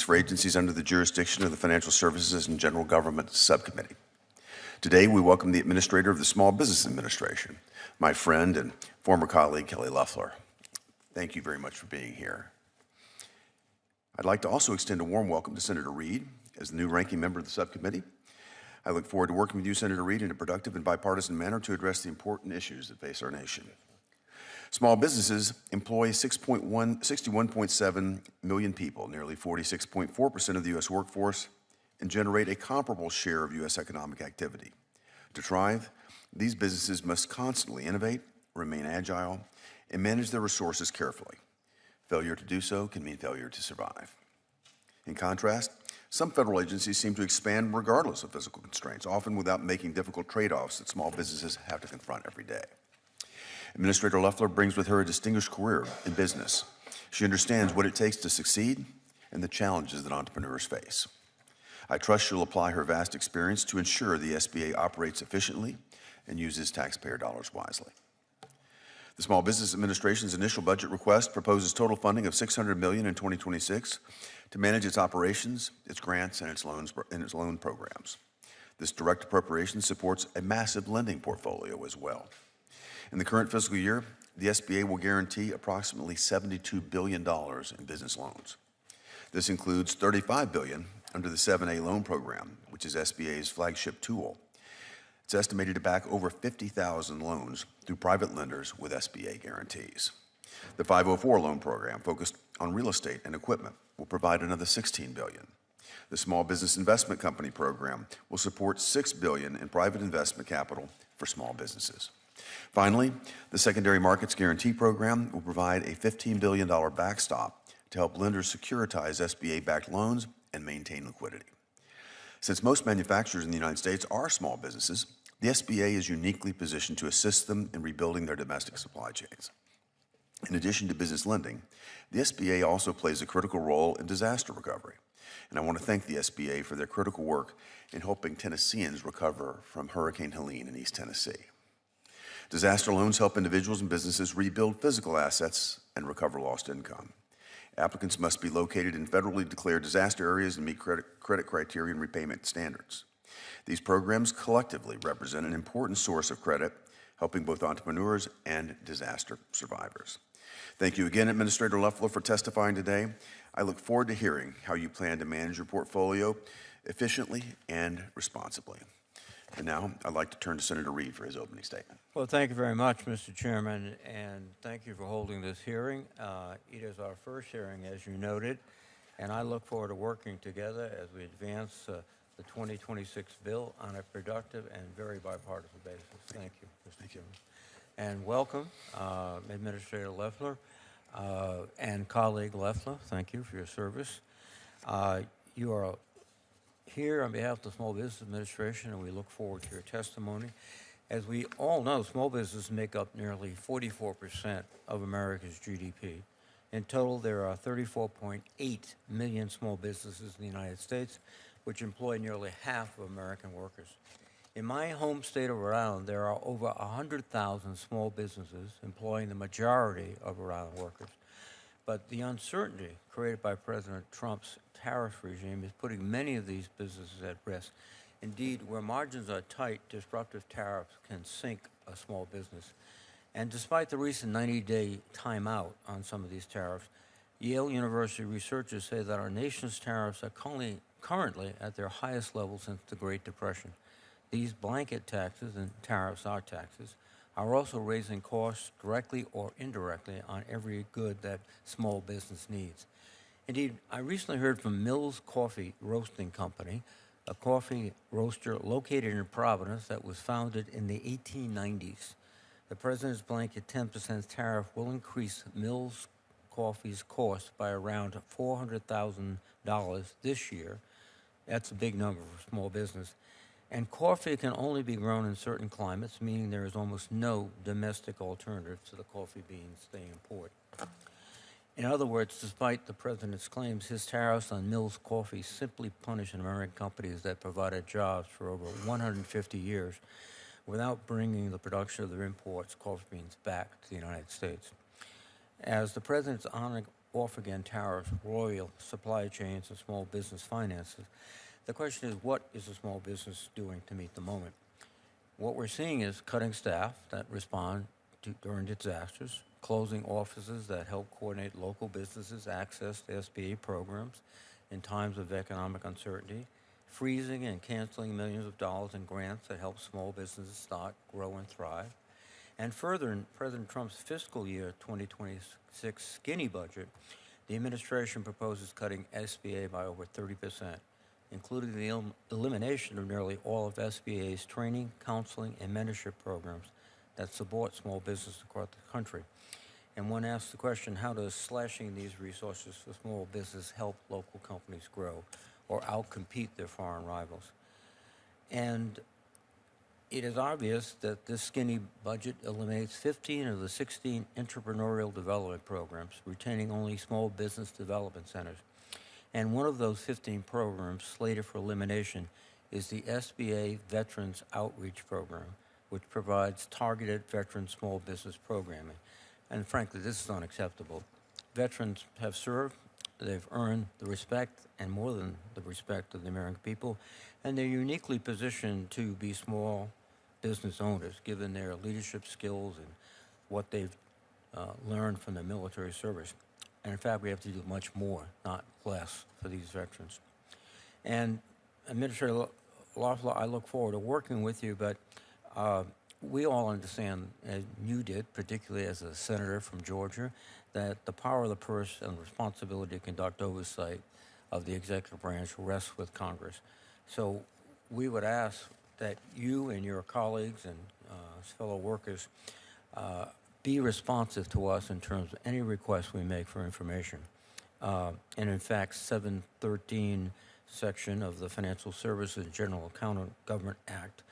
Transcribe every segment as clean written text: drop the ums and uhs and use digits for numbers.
for agencies under the jurisdiction of the Financial Services and General Government Subcommittee. Today, we welcome the Administrator of the Small Business Administration, my friend and former colleague, Kelly Loeffler. Thank you very much for being here. I'd like to also extend a warm welcome to Senator Reid as the new ranking member of the subcommittee. I look forward to working with you, Senator Reid, in a productive and bipartisan manner to address the important issues that face our nation. Small businesses employ 61.7 million people, nearly 46.4% of the U.S. workforce, and generate a comparable share of U.S. economic activity. To thrive, these businesses must constantly innovate, remain agile, and manage their resources carefully. Failure to do so can mean failure to survive. In contrast, some federal agencies seem to expand regardless of physical constraints, often without making difficult trade-offs that small businesses have to confront every day. Administrator Loeffler brings with her a distinguished career in business. She understands what it takes to succeed and the challenges that entrepreneurs face. I trust she'll apply her vast experience to ensure the SBA operates efficiently and uses taxpayer dollars wisely. The Small Business Administration's initial budget request proposes total funding of $600 million in 2026 to manage its operations, its grants, and its loan programs. This direct appropriation supports a massive lending portfolio as well. In the current fiscal year, the SBA will guarantee approximately $72 billion in business loans. This includes $35 billion under the 7A loan program, which is SBA's flagship tool. It's estimated to back over 50,000 loans through private lenders with SBA guarantees. The 504 loan program, focused on real estate and equipment, will provide another $16 billion. The Small Business Investment Company program will support $6 billion in private investment capital for small businesses. Finally, the Secondary Markets Guarantee Program will provide a $15 billion backstop to help lenders securitize SBA-backed loans and maintain liquidity. Since most manufacturers in the United States are small businesses, the SBA is uniquely positioned to assist them in rebuilding their domestic supply chains. In addition to business lending, the SBA also plays a critical role in disaster recovery. And I want to thank the SBA for their critical work in helping Tennesseans recover from Hurricane Helene in East Tennessee. Disaster loans help individuals and businesses rebuild physical assets and recover lost income. Applicants must be located in federally declared disaster areas and meet credit criteria and repayment standards. These programs collectively represent an important source of credit, helping both entrepreneurs and disaster survivors. Thank you again, Administrator Loeffler, for testifying today. I look forward to hearing how you plan to manage your portfolio efficiently and responsibly. And now, I'd like to turn to Senator Reid for his opening statement. Well, thank you very much, Mr. Chairman, and thank you for holding this hearing. It is our first hearing, as you noted, and I look forward to working together as we advance the 2026 bill on a productive and very bipartisan basis. Thank you, Mr. Chairman. And welcome, Administrator Loeffler and colleague Loeffler. Thank you for your service. You are here on behalf of the Small Business Administration, and we look forward to your testimony. As we all know, small businesses make up nearly 44% of America's GDP. In total, there are 34.8 million small businesses in the United States, which employ nearly half of American workers. In my home state of Rhode Island, there are over 100,000 small businesses employing the majority of Rhode Island workers. But the uncertainty created by President Trump's tariff regime is putting many of these businesses at risk. Indeed, where margins are tight, disruptive tariffs can sink a small business. And despite the recent 90-day timeout on some of these tariffs, Yale University researchers say that our nation's tariffs are currently at their highest level since the Great Depression. These blanket taxes, and tariffs are taxes, are also raising costs directly or indirectly on every good that small business needs. Indeed, I recently heard from Mills Coffee Roasting Company, a coffee roaster located in Providence that was founded in the 1890s. The president's blanket 10% tariff will increase Mills Coffee's cost by around $400,000 this year. That's a big number for small business. And coffee can only be grown in certain climates, meaning there is almost no domestic alternative to the coffee beans they import. In other words, despite the president's claims, his tariffs on Mills Coffee simply punish American companies that provided jobs for over 150 years without bringing the production of their imports, coffee beans, back to the United States. As the president's off-again tariffs, royal supply chains, and small business finances. The question is, what is the small business doing to meet the moment? What we're seeing is cutting staff that respond during disasters, closing offices that help coordinate local businesses access to SBA programs in times of economic uncertainty, freezing and canceling millions of dollars in grants that help small businesses start, grow, and thrive. And further, in President Trump's fiscal year 2026 skinny budget, the administration proposes cutting SBA by over 30%, including the elimination of nearly all of SBA's training, counseling, and mentorship programs that support small business across the country. And one asks the question, how does slashing these resources for small business help local companies grow or outcompete their foreign rivals? And it is obvious that this skinny budget eliminates 15 of the 16 entrepreneurial development programs, retaining only small business development centers. And one of those 15 programs slated for elimination is the SBA Veterans Outreach Program, which provides targeted veteran small business programming. And frankly, this is unacceptable. Veterans have served, they've earned the respect, and more than the respect of the American people, and they're uniquely positioned to be small business owners, given their leadership skills and what they've learned from their military service. And in fact, we have to do much more, not less, for these veterans. And Administrator Loeffler, I look forward to working with you, but we all understand, as you did, particularly as a senator from Georgia, that the power of the purse and responsibility to conduct oversight of the executive branch rests with Congress. So we would ask that you and your colleagues and fellow workers be responsive to us in terms of any requests we make for information. And in fact, 713 section of the Financial Services General Account Government Act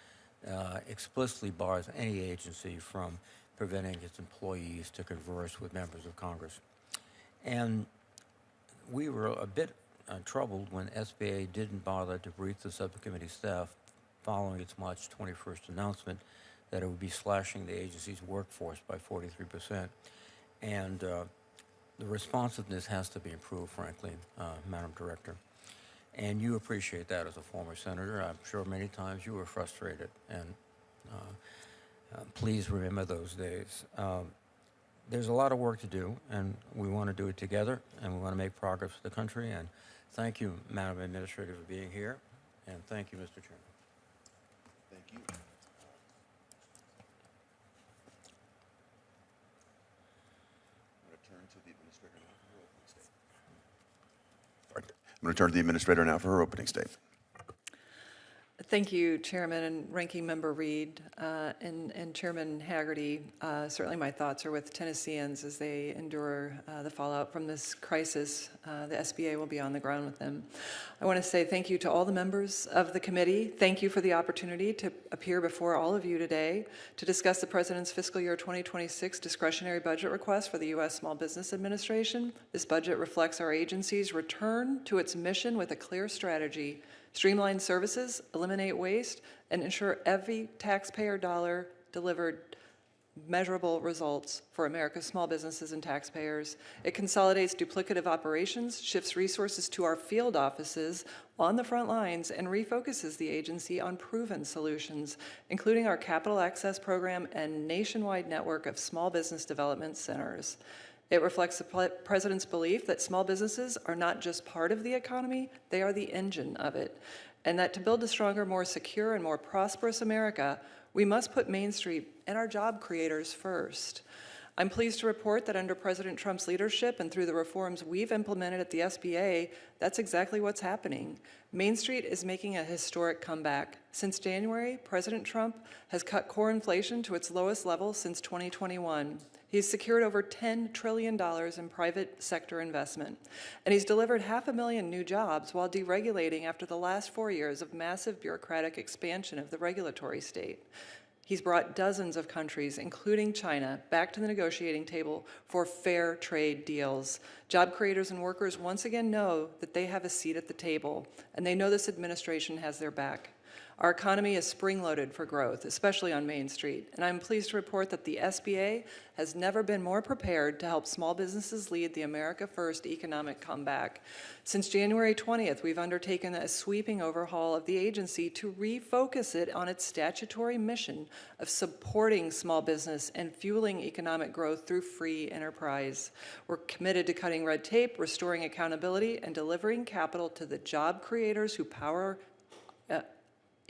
explicitly bars any agency from preventing its employees to converse with members of Congress. And we were a bit troubled when SBA didn't bother to brief the subcommittee staff following its March 21st announcement that it would be slashing the agency's workforce by 43%. And the responsiveness has to be improved, frankly, Madam Director. And you appreciate that as a former senator. I'm sure many times you were frustrated, and please remember those days. There's a lot of work to do, and we want to do it together, and we want to make progress for the country. And thank you, Madam Administrator, for being here, and thank you, Mr. Chairman. Thank you. I'm going to turn to the Administrator now for her opening statement. Thank you, Chairman and Ranking Member Reed and Chairman Haggerty. Certainly my thoughts are with Tennesseans as they endure the fallout from this crisis. The SBA will be on the ground with them. I want to say thank you to all the members of the committee. Thank you for the opportunity to appear before all of you today to discuss the President's fiscal year 2026 discretionary budget request for the U.S. Small Business Administration. This budget reflects our agency's return to its mission with a clear strategy: streamline services, eliminate waste, and ensure every taxpayer dollar delivered measurable results for America's small businesses and taxpayers. It consolidates duplicative operations, shifts resources to our field offices on the front lines, and refocuses the agency on proven solutions, including our Capital Access Program and nationwide network of small business development centers. It reflects the President's belief that small businesses are not just part of the economy, they are the engine of it, and that to build a stronger, more secure, and more prosperous America, we must put Main Street and our job creators first. I'm pleased to report that under President Trump's leadership and through the reforms we've implemented at the SBA, that's exactly what's happening. Main Street is making a historic comeback. Since January, President Trump has cut core inflation to its lowest level since 2021. He's secured over $10 trillion in private sector investment, and he's delivered 500,000 new jobs while deregulating after the last 4 years of massive bureaucratic expansion of the regulatory state. He's brought dozens of countries, including China, back to the negotiating table for fair trade deals. Job creators and workers once again know that they have a seat at the table, and they know this administration has their back. Our economy is spring-loaded for growth, especially on Main Street, and I'm pleased to report that the SBA has never been more prepared to help small businesses lead the America First economic comeback. Since January 20th, we've undertaken a sweeping overhaul of the agency to refocus it on its statutory mission of supporting small business and fueling economic growth through free enterprise. We're committed to cutting red tape, restoring accountability, and delivering capital to the job creators who power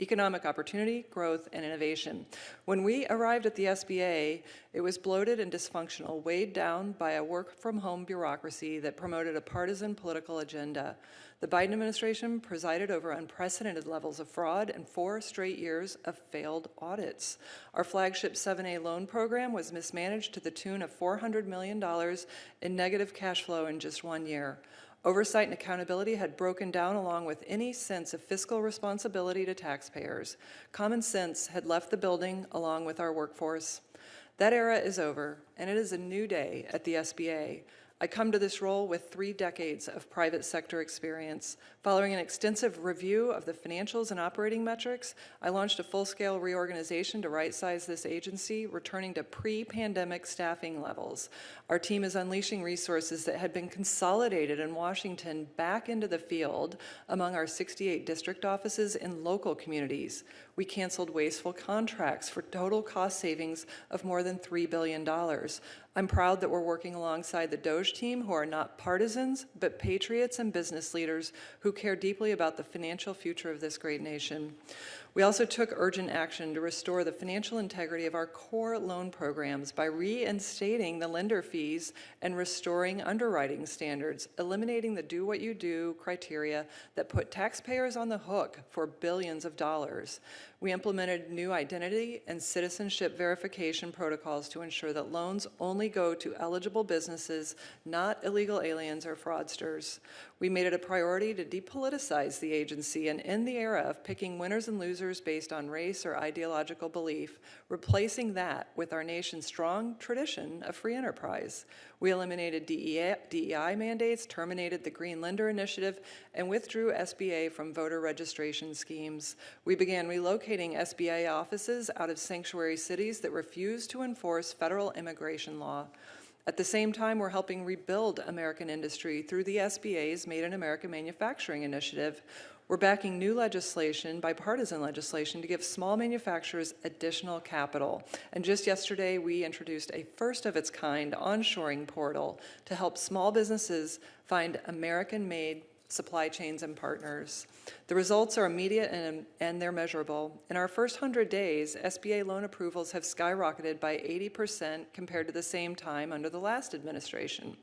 economic opportunity, growth, and innovation. When we arrived at the SBA, it was bloated and dysfunctional, weighed down by a work-from-home bureaucracy that promoted a partisan political agenda. The Biden administration presided over unprecedented levels of fraud and 4 straight years of failed audits. Our flagship 7A loan program was mismanaged to the tune of $400 million in negative cash flow in just 1 year. Oversight and accountability had broken down along with any sense of fiscal responsibility to taxpayers. Common sense had left the building along with our workforce. That era is over, and it is a new day at the SBA. I come to this role with 3 decades of private sector experience. Following an extensive review of the financials and operating metrics, I launched a full-scale reorganization to right-size this agency, returning to pre-pandemic staffing levels. Our team is unleashing resources that had been consolidated in Washington back into the field among our 68 district offices in local communities. We canceled wasteful contracts for total cost savings of more than $3 billion. I'm proud that we're working alongside the DOGE team, who are not partisans, but patriots and business leaders who care deeply about the financial future of this great nation. We also took urgent action to restore the financial integrity of our core loan programs by reinstating the lender fees and restoring underwriting standards, eliminating the do-what-you-do criteria that put taxpayers on the hook for billions of dollars. We implemented new identity and citizenship verification protocols to ensure that loans only go to eligible businesses, not illegal aliens or fraudsters. We made it a priority to depoliticize the agency and end the era of picking winners and losers based on race or ideological belief, replacing that with our nation's strong tradition of free enterprise. We eliminated DEI mandates, terminated the Green Lender Initiative, and withdrew SBA from voter registration schemes. We began relocating SBA offices out of sanctuary cities that refuse to enforce federal immigration law. At the same time, we're helping rebuild American industry through the SBA's Made in America Manufacturing Initiative. We're backing new legislation, bipartisan legislation, to give small manufacturers additional capital. And just yesterday, we introduced a first-of-its-kind onshoring portal to help small businesses find American-made supply chains and partners. The results are immediate and they're measurable. In our first 100 days, SBA loan approvals have skyrocketed by 80% compared to the same time under the last administration.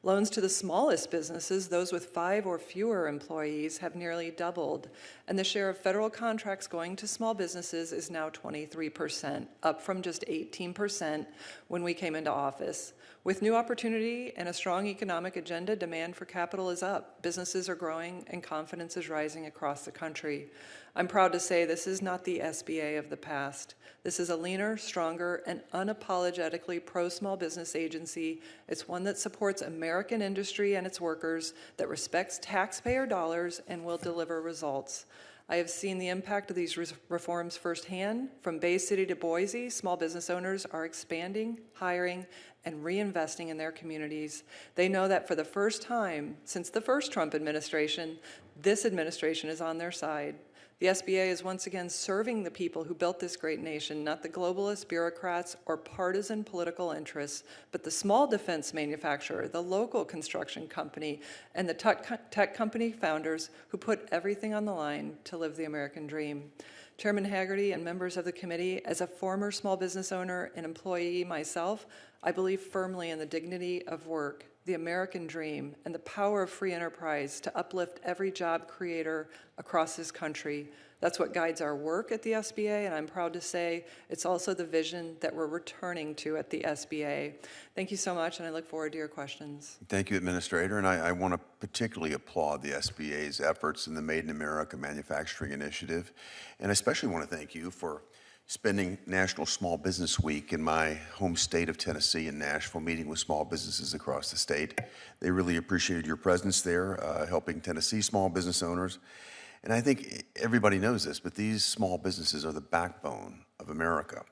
Loans to the smallest businesses, those with 5 or fewer employees, have nearly doubled, and the share of federal contracts going to small businesses is now 23%, up from just 18% when we came into office. With new opportunity and a strong economic agenda, demand for capital is up. Businesses are growing and confidence is rising across the country. I'm proud to say this is not the SBA of the past. This is a leaner, stronger, and unapologetically pro-small business agency. It's one that supports American industry and its workers, that respects taxpayer dollars, and will deliver results. I have seen the impact of these reforms firsthand. From Bay City to Boise, small business owners are expanding, hiring, and reinvesting in their communities. They know that for the first time since the first Trump administration, this administration is on their side. The SBA is once again serving the people who built this great nation, not the globalist bureaucrats or partisan political interests, but the small defense manufacturer, the local construction company, and the tech company founders who put everything on the line to live the American dream. Chairman Hagerty and members of the committee, as a former small business owner and employee myself, I believe firmly in the dignity of work, the American dream, and the power of free enterprise to uplift every job creator across this country. That's what guides our work at the SBA, and I'm proud to say it's also the vision that we're returning to at the SBA. Thank you so much, and I look forward to your questions. Thank you, Administrator, and I want to particularly applaud the SBA's efforts in the Made in America Manufacturing Initiative, and I especially want to thank you for spending National Small Business Week in my home state of Tennessee in Nashville, meeting with small businesses across the state. They really appreciated your presence there, helping Tennessee small business owners. And I think everybody knows this, but these small businesses are the backbone of America.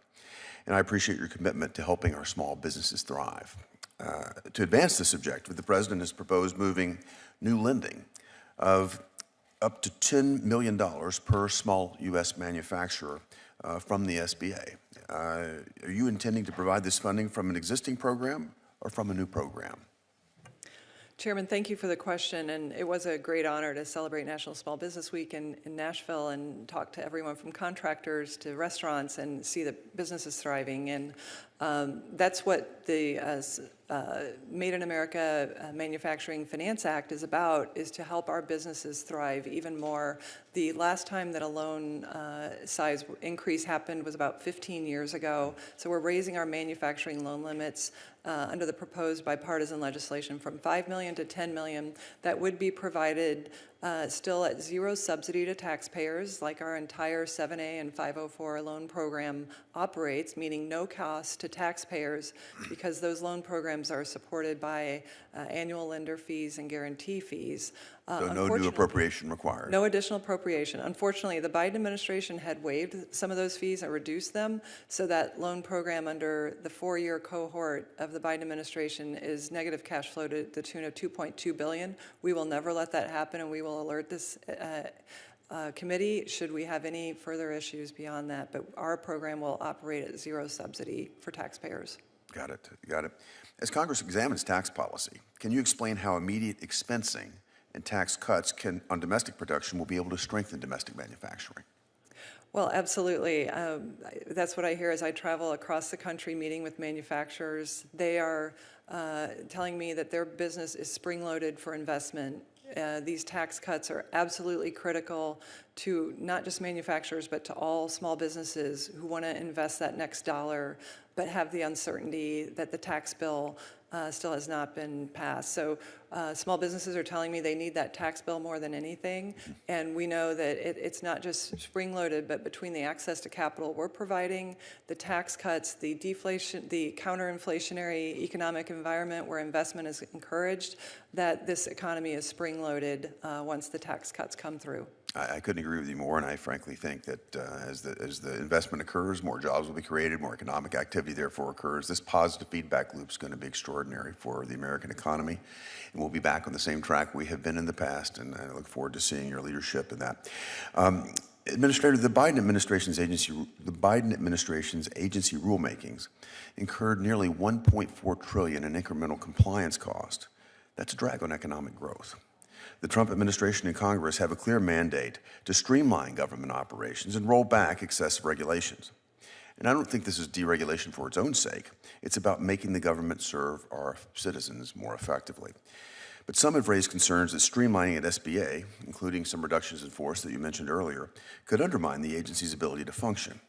And I appreciate your commitment to helping our small businesses thrive. To advance this objective, the President has proposed moving new lending of up to $10 million per small U.S. manufacturer from the SBA. Are you intending to provide this funding from an existing program or from a new program? Chairman, thank you for the question, and it was a great honor to celebrate National Small Business Week in Nashville and talk to everyone from contractors to restaurants and see that businesses thriving. And that's what the Made in America Manufacturing Finance Act is about, is to help our businesses thrive even more. The last time that a loan size increase happened was about 15 years ago. So we're raising our manufacturing loan limits under the proposed bipartisan legislation from $5 million to $10 million. That would be provided still at zero subsidy to taxpayers, like our entire 7A and 504 loan program operates, meaning no cost to taxpayers, because those loan programs are supported by annual lender fees and guarantee fees. So no new appropriation required? No additional appropriation. Unfortunately, the Biden administration had waived some of those fees and reduced them, so that loan program under the 4-year cohort of the Biden administration is negative cash flow to the tune of $2.2 billion. We will never let that happen, and we will alert this committee should we have any further issues beyond that. But our program will operate at zero subsidy for taxpayers. Got it. Got it. As Congress examines tax policy, can you explain how immediate expensing and tax cuts on domestic production will be able to strengthen domestic manufacturing? Well, absolutely. That's what I hear as I travel across the country meeting with manufacturers. They are telling me that their business is spring-loaded for investment. These tax cuts are absolutely critical to not just manufacturers, but to all small businesses who want to invest that next dollar, but have the uncertainty that the tax bill still has not been passed. So small businesses are telling me they need that tax bill more than anything. And we know that it's not just spring-loaded, but between the access to capital we're providing, the tax cuts, the deflation, the counter-inflationary economic environment where investment is encouraged, that this economy is spring-loaded once the tax cuts come through. I couldn't agree with you more, and I frankly think that as the investment occurs, more jobs will be created, more economic activity therefore occurs. This positive feedback loop is going to be extraordinary for the American economy, and we'll be back on the same track we have been in the past, and I look forward to seeing your leadership in that. Administrator, the Biden administration's agency rulemakings incurred nearly $1.4 trillion in incremental compliance cost. That's a drag on economic growth. The Trump administration and Congress have a clear mandate to streamline government operations and roll back excessive regulations. And I don't think this is deregulation for its own sake. It's about making the government serve our citizens more effectively. But some have raised concerns that streamlining at SBA, including some reductions in force that you mentioned earlier, could undermine the agency's ability to function.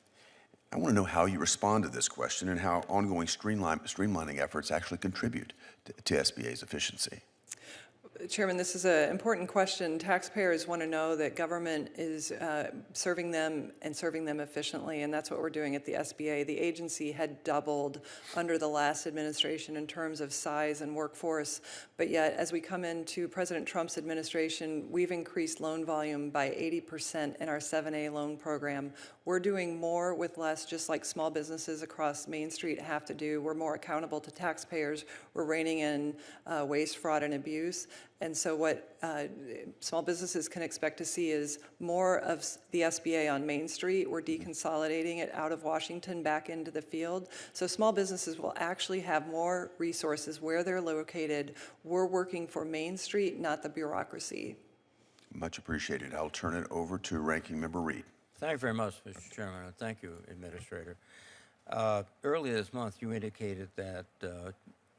I want to know how you respond to this question and how ongoing streamlining efforts actually contribute to SBA's efficiency. Chairman, this is an important question. Taxpayers want to know that government is serving them and serving them efficiently, and that's what we're doing at the SBA. The agency had doubled under the last administration in terms of size and workforce, but yet as we come into President Trump's administration, we've increased loan volume by 80% in our 7A loan program. We're doing more with less, just like small businesses across Main Street have to do. We're more accountable to taxpayers. We're reining in waste, fraud, and abuse. And so what small businesses can expect to see is more of the SBA on Main Street. We're deconsolidating it out of Washington back into the field. So small businesses will actually have more resources where they're located. We're working for Main Street, not the bureaucracy. Much appreciated. I'll turn it over to Ranking Member Reed. Thank you very much, Mr. Chairman, and thank you, Administrator. Earlier this month, you indicated that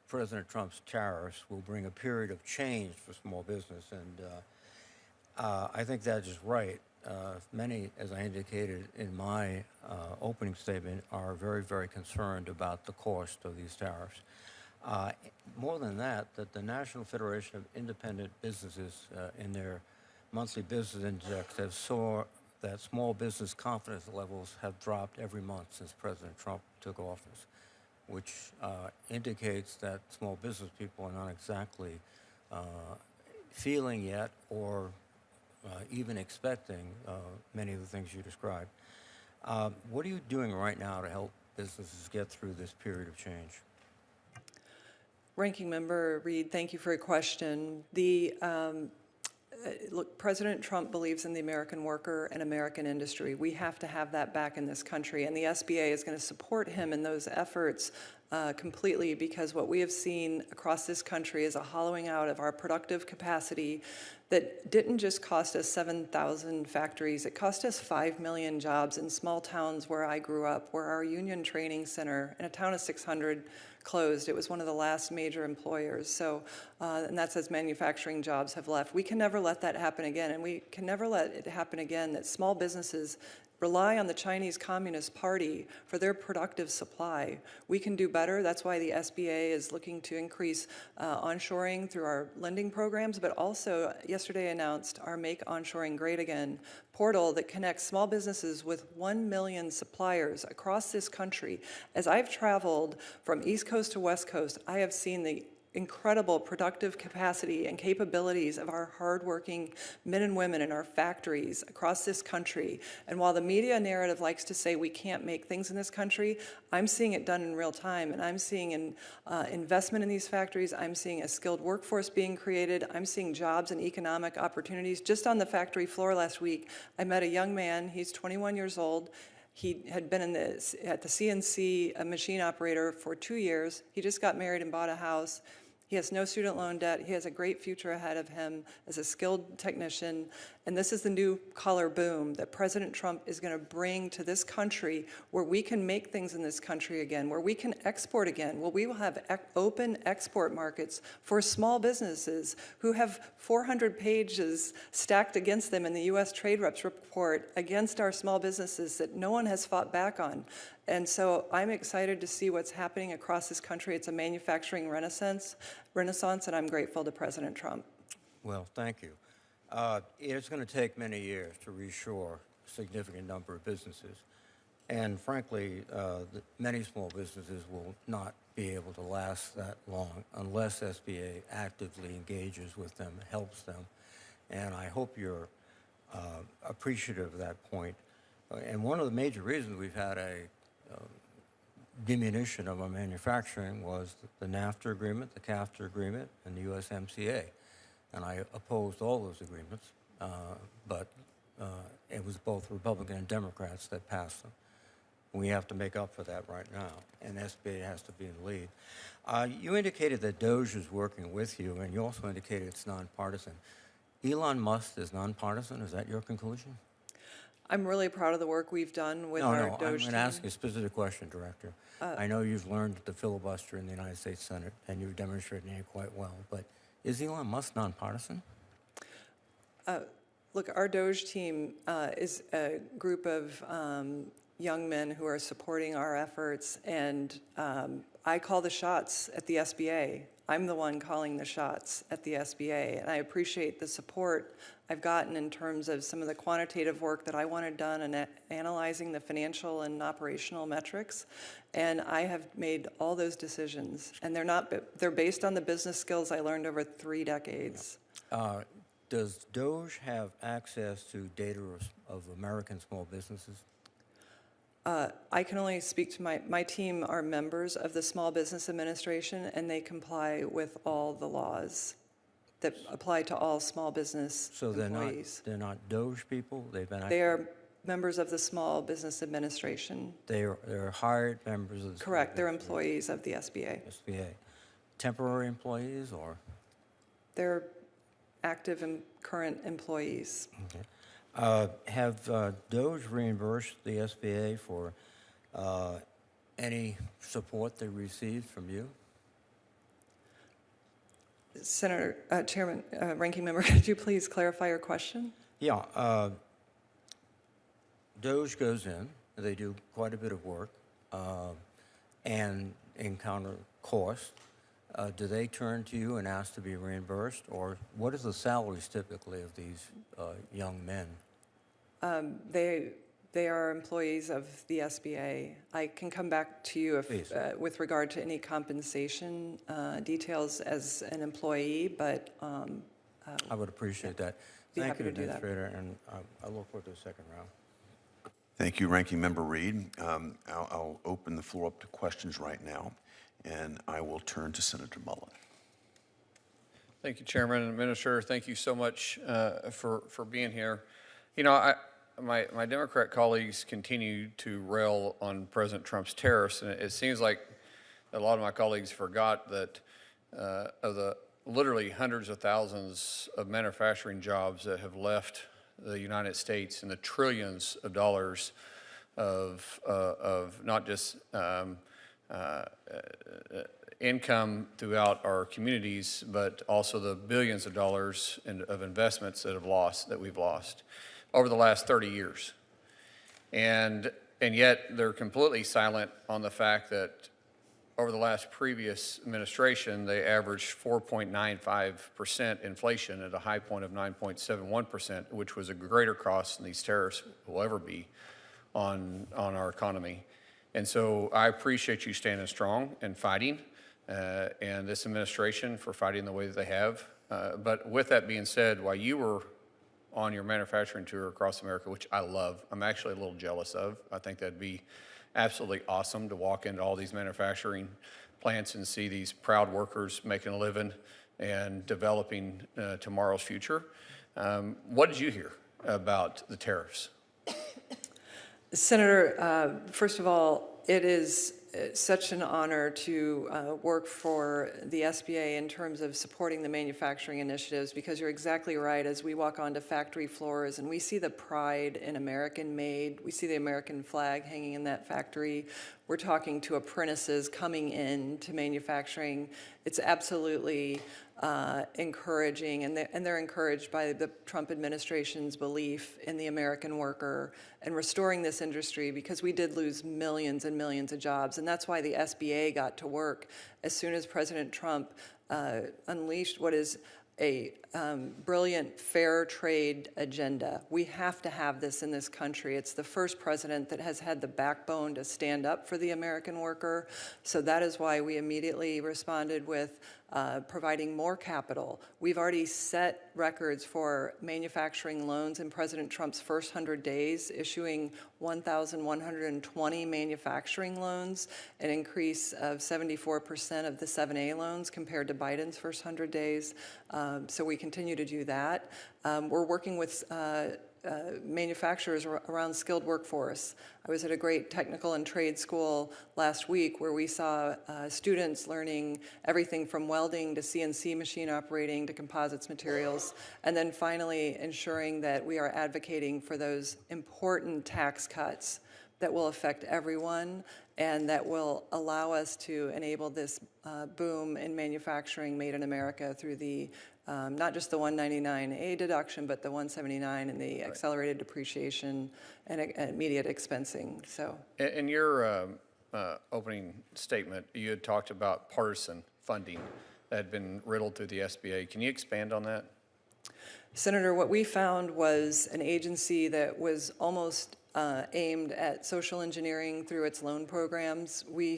President Trump's tariffs will bring a period of change for small business, and I think that is right. Many, as I indicated in my opening statement, are very, very concerned about the cost of these tariffs. More than that, that the National Federation of Independent Businesses in their monthly business index have saw that small business confidence levels have dropped every month since President Trump took office, which indicates that small business people are not exactly feeling yet or even expecting many of the things you described. What are you doing right now to help businesses get through this period of change? Ranking Member Reed, thank you for your question. Look, President Trump believes in the American worker and American industry. We have to have that back in this country, and the SBA is going to support him in those efforts completely, because what we have seen across this country is a hollowing out of our productive capacity that didn't just cost us 7,000 factories, it cost us 5 million jobs in small towns where I grew up, where our union training center in a town of 600 closed. It was one of the last major employers. So, and that's as manufacturing jobs have left. We can never let that happen again, and we can never let it happen again that small businesses rely on the Chinese Communist Party for their productive supply. We can do better. That's why the SBA is looking to increase onshoring through our lending programs, but also yesterday announced our Make Onshoring Great Again portal that connects small businesses with 1 million suppliers across this country. As I've traveled from East Coast to West Coast, I have seen the incredible productive capacity and capabilities of our hardworking men and women in our factories across this country. And while the media narrative likes to say we can't make things in this country, I'm seeing it done in real time, and I'm seeing investment in these factories. I'm seeing a skilled workforce being created. I'm seeing jobs and economic opportunities. Just on the factory floor last week, I met a young man. He's 21 years old. He had been at the CNC machine operator for 2 years. He just got married and bought a house. He has no student loan debt. He has a great future ahead of him as a skilled technician. And this is the new color boom that President Trump is going to bring to this country, where we can make things in this country again, where we can export again, where we will have open export markets for small businesses who have 400 pages stacked against them in the U.S. Trade Reps report against our small businesses that no one has fought back on. And so I'm excited to see what's happening across this country. It's a manufacturing renaissance, and I'm grateful to President Trump. Well, thank you. It's going to take many years to reshore a significant number of businesses. And frankly, many small businesses will not be able to last that long unless SBA actively engages with them, helps them. And I hope you're appreciative of that point. And one of the major reasons we've had a diminution of our manufacturing was the NAFTA agreement, the CAFTA agreement, and the USMCA. And I opposed all those agreements, but it was both Republican and Democrats that passed them. We have to make up for that right now, and SBA has to be in the lead. You indicated that DOGE is working with you, and you also indicated it's nonpartisan. Elon Musk is nonpartisan. Is that your conclusion? I'm really proud of the work we've done with our DOGE team. I'm going to ask you a specific question, Director. I know you've learned the filibuster in the United States Senate, and you've demonstrated it quite well, but is Elon Musk nonpartisan? Look, our DOGE team is a group of young men who are supporting our efforts, and I call the shots at the SBA. I'm the one calling the shots at the SBA, and I appreciate the support I've gotten in terms of some of the quantitative work that I wanted done in analyzing the financial and operational metrics, and I have made all those decisions, and they're based on the business skills I learned over 3 decades. Does DOGE have access to data of American small businesses? I can only speak to my team are members of the Small Business Administration, and they comply with all the laws that apply to all small business employees. So they're not DOGE people? They are members of the Small Business Administration. They're hired members of the Correct. They're employees of the SBA. SBA. Temporary employees, or? They're active and current employees. Okay. Have DOGE reimbursed the SBA for any support they received from you? Senator, Chairman, Ranking Member, could you please clarify your question? Yeah. DOGE goes in, they do quite a bit of work and encounter costs. Do they turn to you and ask to be reimbursed, or what is the salaries typically of these young men? They are employees of the SBA. I can come back to you if, with regard to any compensation details as an employee, but I would appreciate that. be Thank happy you, to do that. Administrator, and I look forward to the second round. Thank you, Ranking Member Reed. I'll open the floor up to questions right now, and I will turn to Senator Mullen. Thank you, Chairman and Administrator. Thank you so much for being here. You know, my Democrat colleagues continue to rail on President Trump's tariffs, and it seems like a lot of my colleagues forgot that of the literally hundreds of thousands of manufacturing jobs that have left the United States and the trillions of dollars of not just income throughout our communities, but also the billions of dollars of investments that we've lost over the last 30 years. And yet they're completely silent on the fact that over the last previous administration, they averaged 4.95% inflation at a high point of 9.71%, which was a greater cost than these tariffs will ever be on our economy. And so I appreciate you standing strong and fighting, and this administration for fighting the way that they have. But with that being said, while you were on your manufacturing tour across America, which I love, I'm actually a little jealous of. I think that'd be absolutely awesome to walk into all these manufacturing plants and see these proud workers making a living and developing tomorrow's future. What did you hear about the tariffs? Senator, first of all, it is such an honor to work for the SBA in terms of supporting the manufacturing initiatives, because you're exactly right. As we walk onto factory floors and we see the pride in American made, we see the American flag hanging in that factory, we're talking to apprentices coming in to manufacturing. It's absolutely encouraging, and they're encouraged by the Trump administration's belief in the American worker and restoring this industry, because we did lose millions and millions of jobs. And that's why the SBA got to work as soon as President Trump unleashed what is a brilliant fair trade agenda. We have to have this in this country. It's the first president that has had the backbone to stand up for the American worker. So that is why we immediately responded with providing more capital. We've already set records for manufacturing loans in President Trump's first 100 days, issuing 1,120 manufacturing loans, an increase of 74% of the 7A loans compared to Biden's first 100 days. So we continue to do that. We're working with manufacturers around skilled workforce. I was at a great technical and trade school last week where we saw students learning everything from welding to CNC machine operating to composites materials, and then finally ensuring that we are advocating for those important tax cuts that will affect everyone and that will allow us to enable this boom in manufacturing made in America through the not just the 199A deduction, but the 179 and the accelerated depreciation and immediate expensing. So, In your opening statement, you had talked about partisan funding that had been riddled through the SBA. Can you expand on that? Senator, what we found was an agency that was almost aimed at social engineering through its loan programs. We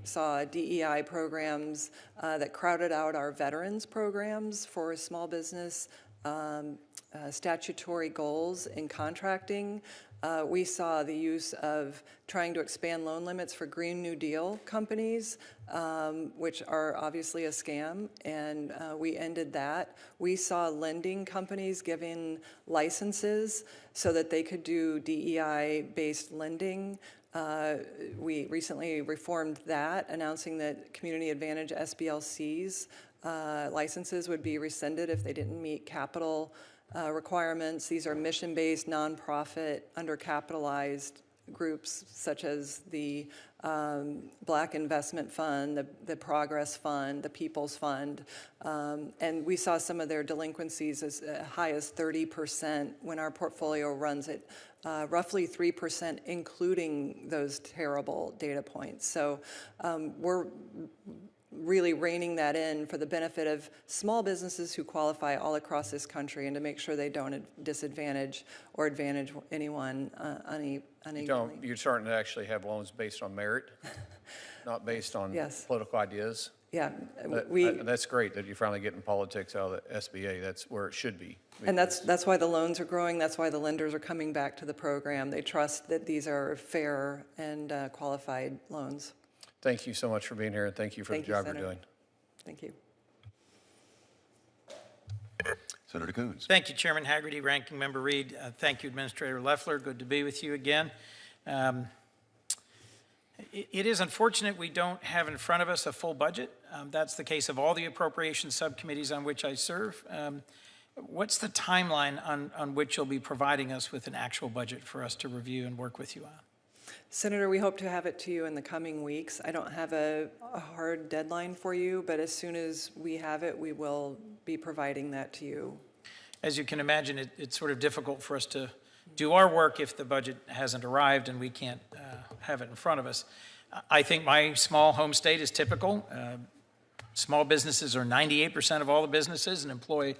saw DEI programs that crowded out our veterans programs for small business, statutory goals in contracting. We saw the use of trying to expand loan limits for Green New Deal companies, which are obviously a scam, and we ended that. We saw lending companies giving licenses so that they could do DEI-based lending. We recently reformed that, announcing that Community Advantage SBLCs licenses would be rescinded if they didn't meet capital requirements. These are mission-based, nonprofit, undercapitalized groups such as the Black Investment Fund, the Progress Fund, the People's Fund, and we saw some of their delinquencies as high as 30% when our portfolio runs at roughly 3%, including those terrible data points. So we're really reining that in for the benefit of small businesses who qualify all across this country and to make sure they don't disadvantage or advantage anyone unequally. You're starting to actually have loans based on merit, not based on Yes. political ideas? Yeah, That's great that you're finally getting politics out of the SBA. That's where it should be. and that's why the loans are growing. That's why the lenders are coming back to the program. They trust that these are fair and qualified loans. Thank you so much for being here, and thank you for the job you're doing. Thank you. Senator Coons. Thank you, Chairman Hagerty, Ranking Member Reed. Thank you, Administrator Loeffler. Good to be with you again. It is unfortunate we don't have in front of us a full budget. That's the case of all the appropriations subcommittees on which I serve. What's the timeline on which you'll be providing us with an actual budget for us to review and work with you on? Senator, we hope to have it to you in the coming weeks. I don't have a hard deadline for you, but as soon as we have it, we will be providing that to you. As you can imagine, it's sort of difficult for us to do our work if the budget hasn't arrived and we can't have it in front of us. I think my small home state is typical. Small businesses are 98% of all the businesses and employ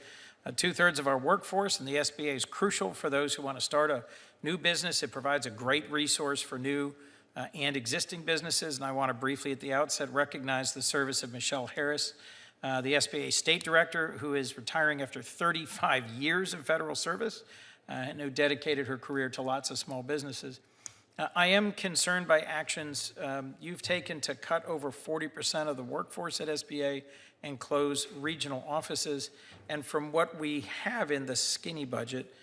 2/3 of our workforce, and the SBA is crucial for those who want to start a new business. It provides a great resource for new and existing businesses, and I want to briefly at the outset recognize the service of Michelle Harris, the SBA State Director, who is retiring after 35 years of federal service and who dedicated her career to lots of small businesses. I am concerned by actions you've taken to cut over 40% of the workforce at SBA and close regional offices. And from what we have in the skinny budget,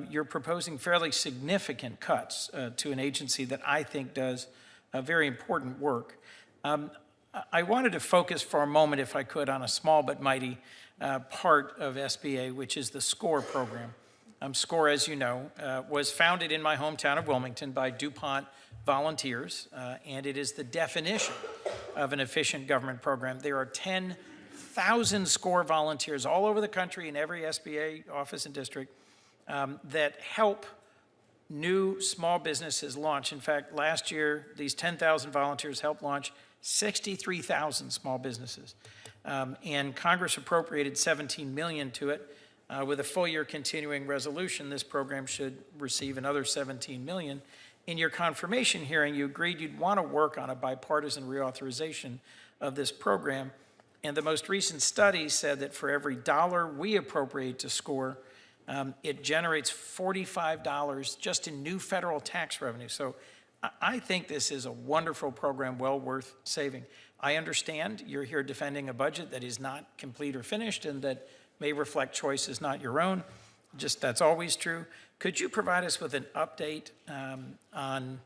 you're proposing fairly significant cuts to an agency that I think does very important work. I wanted to focus for a moment, if I could, on a small but mighty part of SBA, which is the SCORE program. SCORE, as you know, was founded in my hometown of Wilmington by DuPont volunteers, and it is the definition of an efficient government program. There are 10,000 SCORE volunteers all over the country in every SBA office and district that help new small businesses launch. In fact, last year, these 10,000 volunteers helped launch 63,000 small businesses. And Congress appropriated $17 million to it. With a full-year continuing resolution, this program should receive another $17 million. In your confirmation hearing, you agreed you'd want to work on a bipartisan reauthorization of this program. And the most recent study said that for every dollar we appropriate to SCORE, it generates $45 just in new federal tax revenue. So I think this is a wonderful program, well worth saving. I understand you're here defending a budget that is not complete or finished and that may reflect choices not your own. Just that's always true. Could you provide us with an update on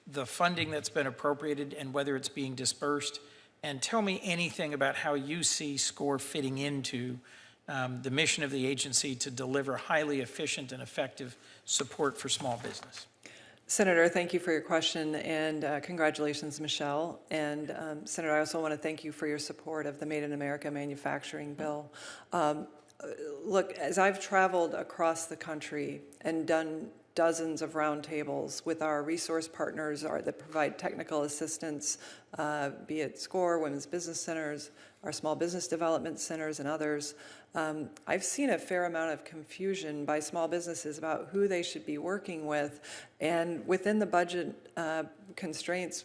the funding that's been appropriated and whether it's being dispersed? And tell me anything about how you see SCORE fitting into the mission of the agency to deliver highly efficient and effective support for small business. Senator, thank you for your question, and congratulations, Michelle. And Senator, I also want to thank you for your support of the Made in America manufacturing bill. Look, as I've traveled across the country and done dozens of roundtables with our resource partners that provide technical assistance, be it SCORE, Women's Business Centers, our small business development centers, and others, I've seen a fair amount of confusion by small businesses about who they should be working with. And within the budget constraints,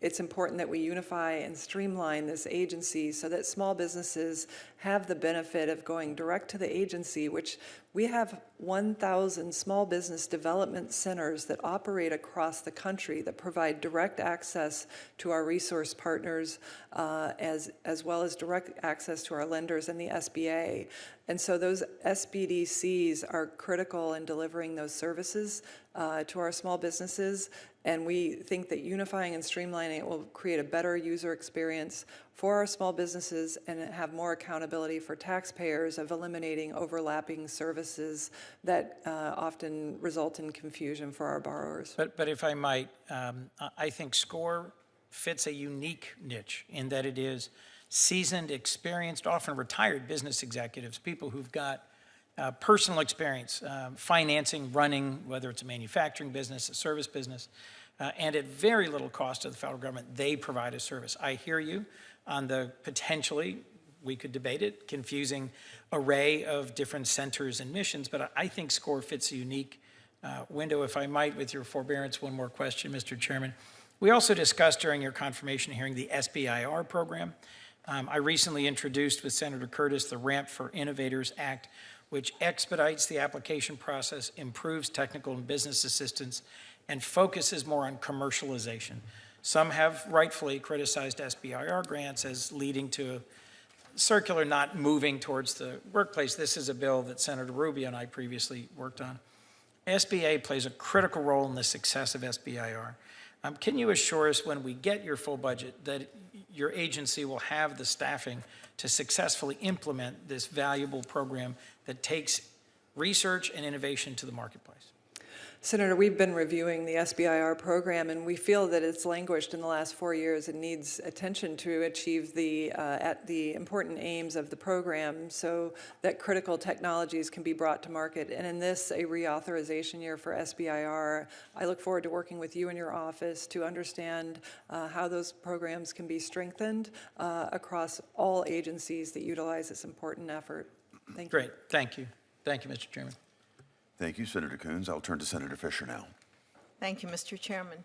it's important that we unify and streamline this agency so that small businesses have the benefit of going direct to the agency, which we have 1,000 small business development centers that operate across the country that provide direct access to our resource partners as well as direct access to our lenders and the SBA. And so those SBDCs are critical in delivering those services to our small businesses. And we think that unifying and streamlining it will create a better user experience for our small businesses and have more accountability for taxpayers of eliminating overlapping services that often result in confusion for our borrowers. But if I might, I think SCORE fits a unique niche in that it is seasoned, experienced, often retired business executives, people who've got personal experience financing, running, whether it's a manufacturing business, a service business, and at very little cost to the federal government, they provide a service. I hear you on the potentially, we could debate it, confusing array of different centers and missions, but I think SCORE fits a unique window. If I might, with your forbearance, one more question, Mr. Chairman. We also discussed during your confirmation hearing the SBIR program. I recently introduced with Senator Curtis the Ramp for Innovators Act, which expedites the application process, improves technical and business assistance, and focuses more on commercialization. Some have rightfully criticized SBIR grants as leading to circular not moving towards the workplace. This is a bill that Senator Rubio and I previously worked on. SBA plays a critical role in the success of SBIR. Can you assure us when we get your full budget that your agency will have the staffing to successfully implement this valuable program that takes research and innovation to the marketplace? Senator, we've been reviewing the SBIR program, and we feel that it's languished in the last 4 years. It needs attention to achieve the important aims of the program so that critical technologies can be brought to market. And in this, a reauthorization year for SBIR, I look forward to working with you and your office to understand how those programs can be strengthened across all agencies that utilize this important effort. Thank you. Great. Thank you. Thank you, Mr. Chairman. Thank you, Senator Coons. I'll turn to Senator Fisher now. Thank you, Mr. Chairman.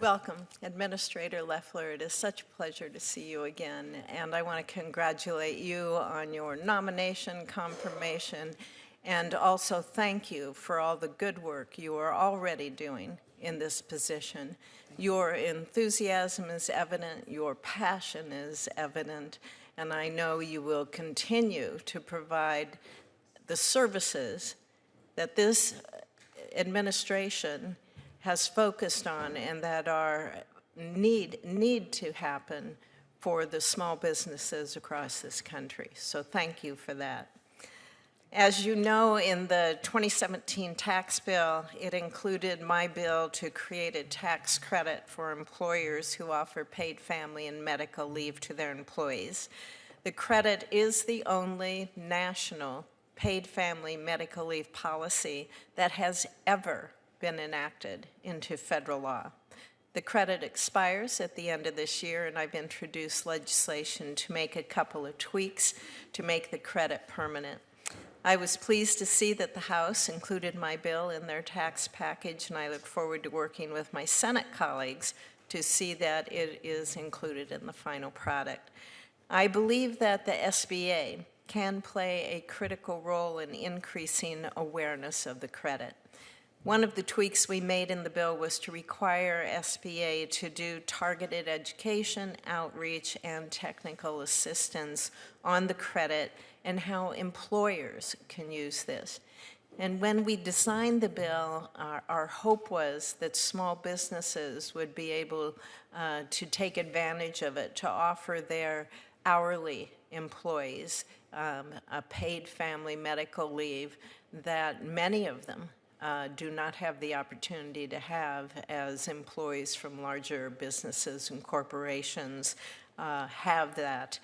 Welcome, Administrator Loeffler. It is such a pleasure to see you again, and I want to congratulate you on your nomination, confirmation, and also thank you for all the good work you are already doing in this position. Your enthusiasm is evident, your passion is evident, and I know you will continue to provide the services that this administration has focused on and that are need to happen for the small businesses across this country. So thank you for that. As you know, in the 2017 tax bill, it included my bill to create a tax credit for employers who offer paid family and medical leave to their employees. The credit is the only national paid family medical leave policy that has ever been enacted into federal law. The credit expires at the end of this year, and I've introduced legislation to make a couple of tweaks to make the credit permanent. I was pleased to see that the House included my bill in their tax package, and I look forward to working with my Senate colleagues to see that it is included in the final product. I believe that the SBA can play a critical role in increasing awareness of the credit. One of the tweaks we made in the bill was to require SBA to do targeted education, outreach, and technical assistance on the credit and how employers can use this. And when we designed the bill, our hope was that small businesses would be able to take advantage of it to offer their hourly employees a paid family medical leave that many of them do not have the opportunity to have as employees from larger businesses and corporations have that.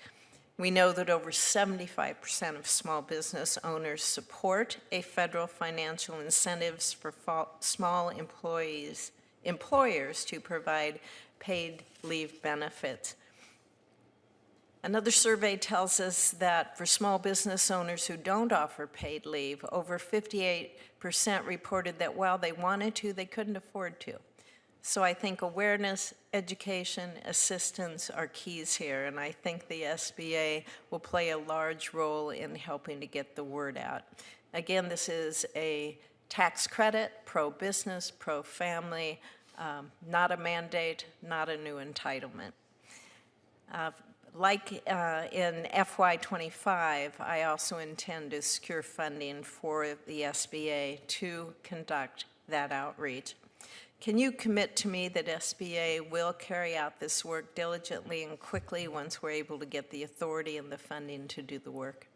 We know that over 75% of small business owners support a federal financial incentives for small employers to provide paid leave benefits. Another survey tells us that for small business owners who don't offer paid leave, over 58% reported that while they wanted to, they couldn't afford to. So I think awareness, education, assistance are keys here, and I think the SBA will play a large role in helping to get the word out. Again, this is a tax credit, pro-business, pro-family, not a mandate, not a new entitlement. Like in FY25, I also intend to secure funding for the SBA to conduct that outreach. Can you commit to me that SBA will carry out this work diligently and quickly once we're able to get the authority and the funding to do the work?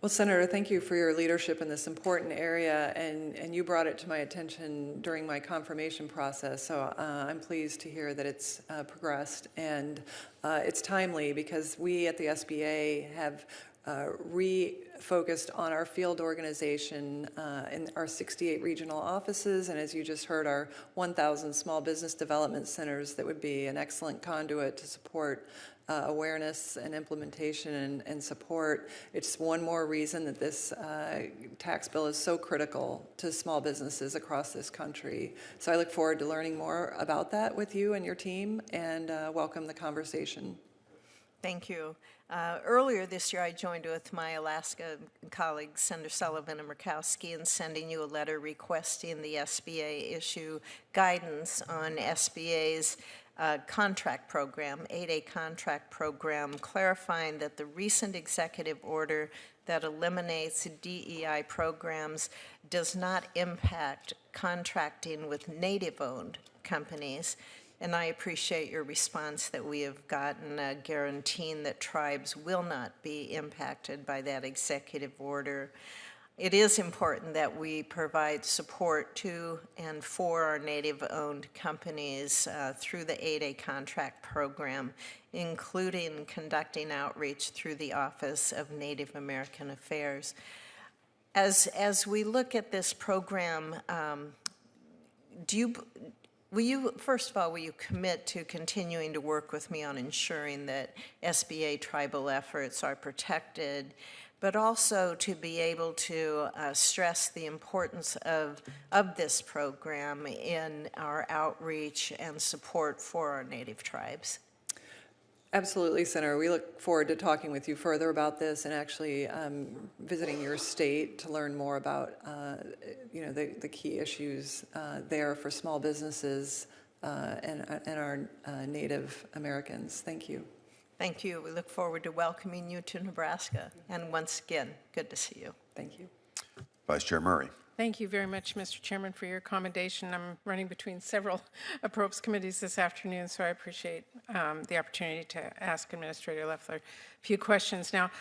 Well, Senator, thank you for your leadership in this important area, and you brought it to my attention during my confirmation process, so I'm pleased to hear that it's progressed, and it's timely because we at the SBA have refocused on our field organization in our 68 regional offices, and as you just heard, our 1,000 small business development centers that would be an excellent conduit to support awareness and implementation and support. It's one more reason that this tax bill is so critical to small businesses across this country. So I look forward to learning more about that with you and your team, and welcome the conversation. Thank you. Earlier this year, I joined with my Alaska colleagues, Senator Sullivan and Murkowski, in sending you a letter requesting the SBA issue guidance on SBA's contract program, 8A contract program, clarifying that the recent executive order that eliminates DEI programs does not impact contracting with Native-owned companies. And I appreciate your response that we have gotten guaranteeing that tribes will not be impacted by that executive order. It is important that we provide support to and for our Native-owned companies through the 8A contract program, including conducting outreach through the Office of Native American Affairs. As we look at this program, first of all, will you commit to continuing to work with me on ensuring that SBA tribal efforts are protected, but also to be able to stress the importance of this program in our outreach and support for our Native tribes? Absolutely, Senator. We look forward to talking with you further about this and actually visiting your state to learn more about the key issues there for small businesses and our Native Americans. Thank you. Thank you. We look forward to welcoming you to Nebraska. And once again, good to see you. Thank you. Vice Chair Murray. Thank you very much, Mr. Chairman, for your accommodation. I'm running between several Appropriations committees this afternoon, so I appreciate the opportunity to ask Administrator Loeffler a few questions. Now,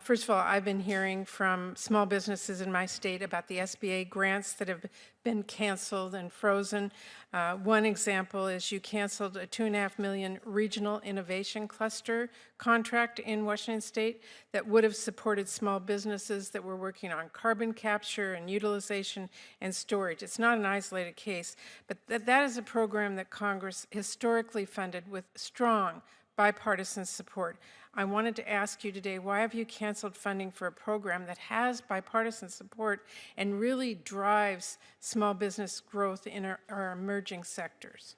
first of all, I've been hearing from small businesses in my state about the SBA grants that have been canceled and frozen. One example is you canceled a $2.5 million regional innovation cluster contract in Washington State that would have supported small businesses that were working on carbon capture and utilization and storage. It's not an isolated case, but that is a program that Congress historically funded with strong bipartisan support. I wanted to ask you today, why have you canceled funding for a program that has bipartisan support and really drives small business growth in our emerging sectors?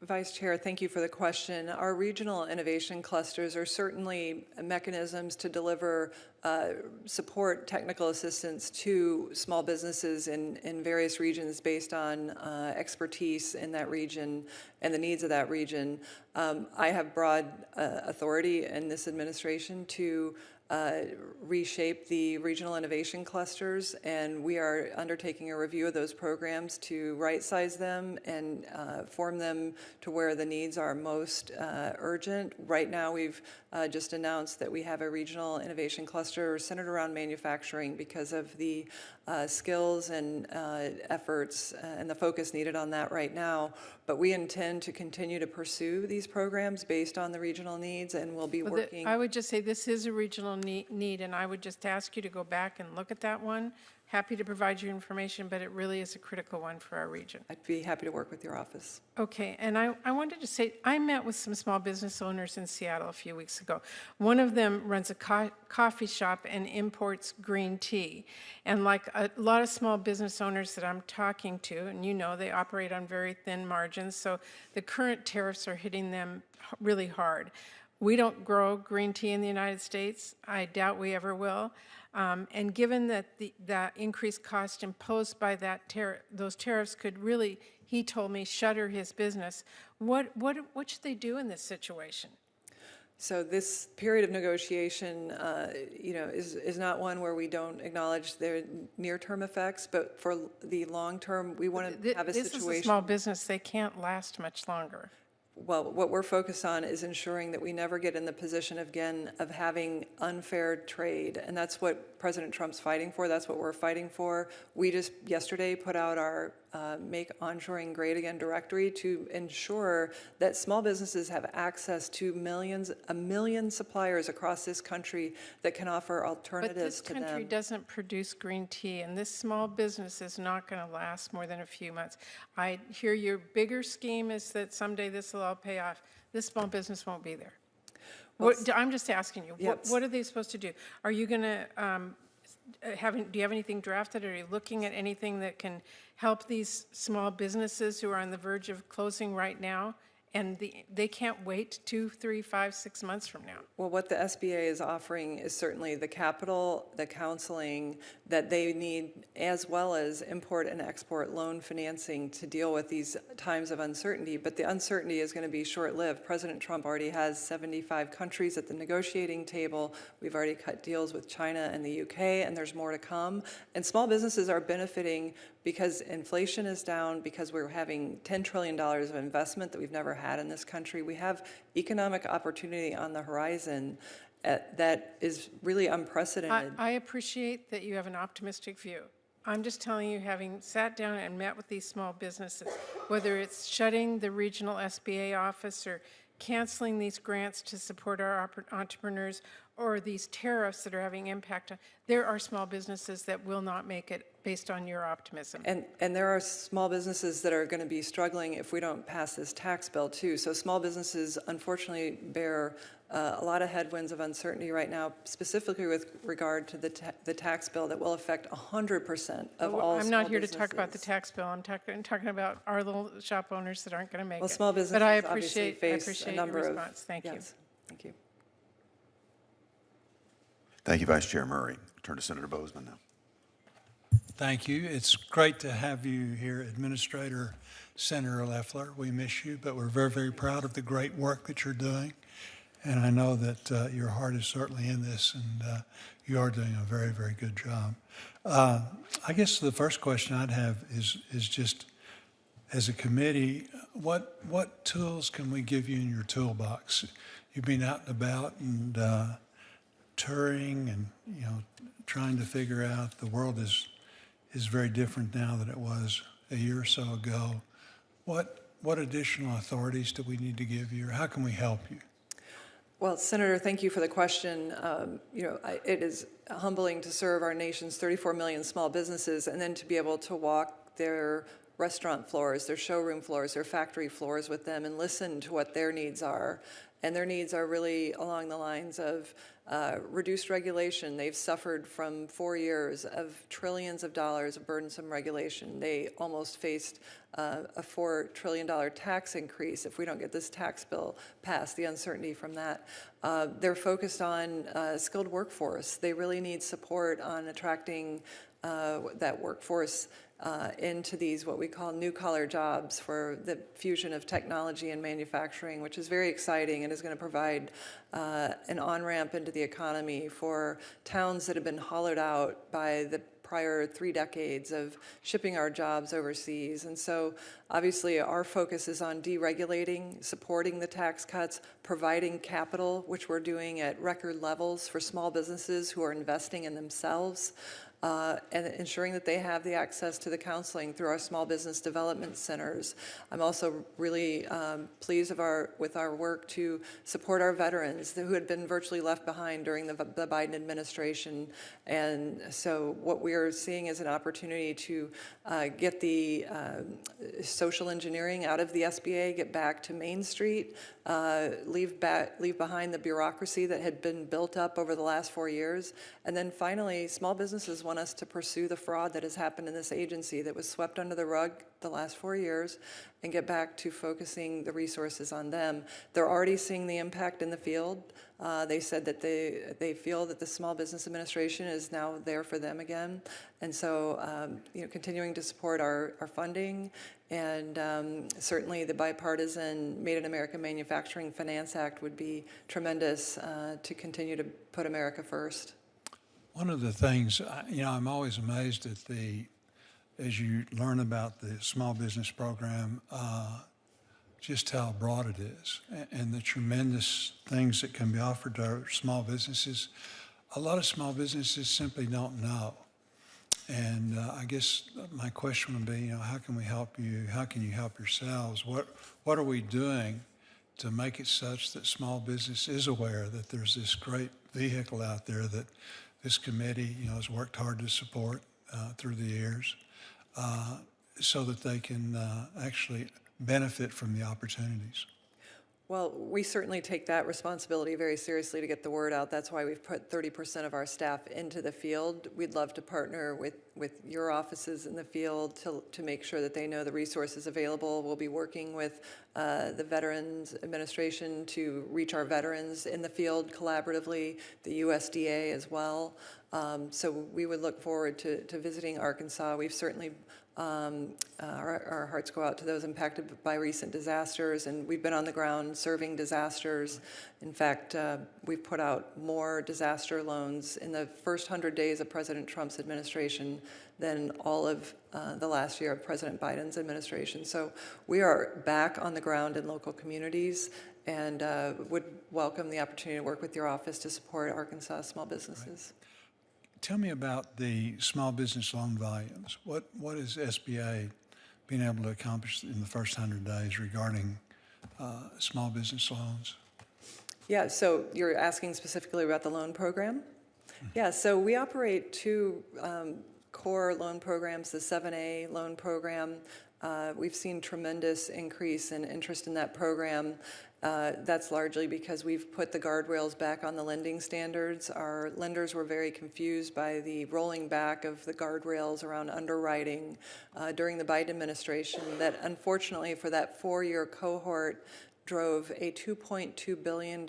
Vice Chair, thank you for the question. Our regional innovation clusters are certainly mechanisms to deliver support, technical assistance to small businesses in various regions based on expertise in that region and the needs of that region. I have broad authority in this administration to reshape the regional innovation clusters, and we are undertaking a review of those programs to right-size them and form them to where the needs are most urgent. Right now, we've just announced that we have a regional innovation cluster centered around manufacturing because of the skills and efforts and the focus needed on that right now. But we intend to continue to pursue these programs based on the regional needs, and we'll be working. I would just say this is a regional need, and I would just ask you to go back and look at that one. Happy to provide you information, but it really is a critical one for our region. I'd be happy to work with your office. Okay, and I wanted to say, I met with some small business owners in Seattle a few weeks ago. One of them runs a coffee shop and imports green tea. And like a lot of small business owners that I'm talking to, and you know, they operate on very thin margins, so the current tariffs are hitting them really hard. We don't grow green tea in the United States. I doubt we ever will. And given that the increased cost imposed by those tariffs could really, he told me, shutter his business, what should they do in this situation? So this period of negotiation, is not one where we don't acknowledge their near-term effects, but for the long term, we want to have a situation. This is a small business; they can't last much longer. Well, what we're focused on is ensuring that we never get in the position again of having unfair trade. And that's what President Trump's fighting for. That's what we're fighting for. We just yesterday put out our Make Onshoring Great Again directory to ensure that small businesses have access to a million suppliers across this country that can offer alternatives to them. But this country doesn't produce green tea, and this small business is not going to last more than a few months. I hear your bigger scheme is that someday this will all pay off. This small business won't be there. I'm just asking you, what are they supposed to do? Are you going to do you have anything drafted? Are you looking at anything that can help these small businesses who are on the verge of closing right now and they can't wait 2, 3, 5, 6 months from now. Well, what the SBA is offering is certainly the capital, the counseling that they need, as well as import and export loan financing to deal with these times of uncertainty. But the uncertainty is going to be short-lived. President Trump already has 75 countries at the negotiating table. We've already cut deals with China and the UK, and there's more to come. And small businesses are benefiting because inflation is down, because we're having $10 trillion of investment that we've never had in this country. We have economic opportunity on the horizon that is really unprecedented. I appreciate that you have an optimistic view. I'm just telling you, having sat down and met with these small businesses, whether it's shutting the regional SBA office or canceling these grants to support our entrepreneurs, or these tariffs that are having impact on, there are small businesses that will not make it based on your optimism. And there are small businesses that are going to be struggling if we don't pass this tax bill too. So small businesses unfortunately bear a lot of headwinds of uncertainty right now, specifically with regard to the tax bill that will affect 100% of all I'm small not here to businesses. talk about the tax bill. I'm talking about our little shop owners that aren't going to make it. Well, small businesses But I obviously appreciate face a your number of response. Thank you. yes. Thank you. Thank you, Vice Chair Murray. Turn to Senator Bozeman now. Thank you. It's great to have you here, Administrator Senator Loeffler. We miss you, but we're very, very proud of the great work that you're doing. And I know that your heart is certainly in this, and you are doing a very, very good job. I guess the first question I'd have is just, as a committee, what tools can we give you in your toolbox? You've been out and about and touring and, you know, trying to figure out the world is very different now than it was a year or so ago. What additional authorities do we need to give you, or how can we help you? Well, Senator, thank you for the question. It is humbling to serve our nation's 34 million small businesses and then to be able to walk their restaurant floors, their showroom floors, their factory floors with them and listen to what their needs are. And their needs are really along the lines of reduced regulation. They've suffered from 4 years of trillions of dollars of burdensome regulation. They almost faced a $4 trillion tax increase if we don't get this tax bill passed, the uncertainty from that. They're focused on skilled workforce. They really need support on attracting that workforce into these what we call new collar jobs for the fusion of technology and manufacturing, which is very exciting and is going to provide an on-ramp into the economy for towns that have been hollowed out by the prior 3 decades of shipping our jobs overseas. And so obviously our focus is on deregulating, supporting the tax cuts, providing capital, which we're doing at record levels for small businesses who are investing in themselves, and ensuring that they have the access to the counseling through our small business development centers. I'm also really pleased with our work to support our veterans who had been virtually left behind during the Biden administration. And so what we are seeing is an opportunity to get the social engineering out of the SBA, get back to Main Street, leave behind the bureaucracy that had been built up over the last 4 years. And then finally, small businesses want us to pursue the fraud that has happened in this agency that was swept under the rug the last 4 years and get back to focusing the resources on them. They're already seeing the impact in the field. They said that they feel that the Small Business Administration is now there for them again. And so, continuing to support our funding and certainly the bipartisan Made in America Manufacturing Finance Act would be tremendous to continue to put America first. One of the things, I'm always amazed at as you learn about the small business program, just how broad it is and the tremendous things that can be offered to our small businesses. A lot of small businesses simply don't know. And I guess my question would be, how can we help you? How can you help yourselves? What are we doing to make it such that small business is aware that there's this great vehicle out there that this committee, has worked hard to support through the years, so that they can actually benefit from the opportunities? Well, we certainly take that responsibility very seriously to get the word out. That's why we've put 30% of our staff into the field. We'd love to partner with your offices in the field to make sure that they know the resources available. We'll be working with the Veterans Administration to reach our veterans in the field collaboratively, the USDA as well. So we would look forward to visiting Arkansas. We've certainly our hearts go out to those impacted by recent disasters, and we've been on the ground serving disasters. In fact, we've put out more disaster loans in the first 100 days of President Trump's administration than all of the last year of President Biden's administration. So we are back on the ground in local communities, and would welcome the opportunity to work with your office to support Arkansas small businesses. Tell me about the small business loan volumes. What is SBA being able to accomplish in the first 100 days regarding small business loans? Yeah, so you're asking specifically about the loan program? Yeah, so we operate two core loan programs, the 7A loan program. We've seen tremendous increase in interest in that program. That's largely because we've put the guardrails back on the lending standards. Our lenders were very confused by the rolling back of the guardrails around underwriting during the Biden administration that unfortunately for that 4-year cohort drove a $2.2 billion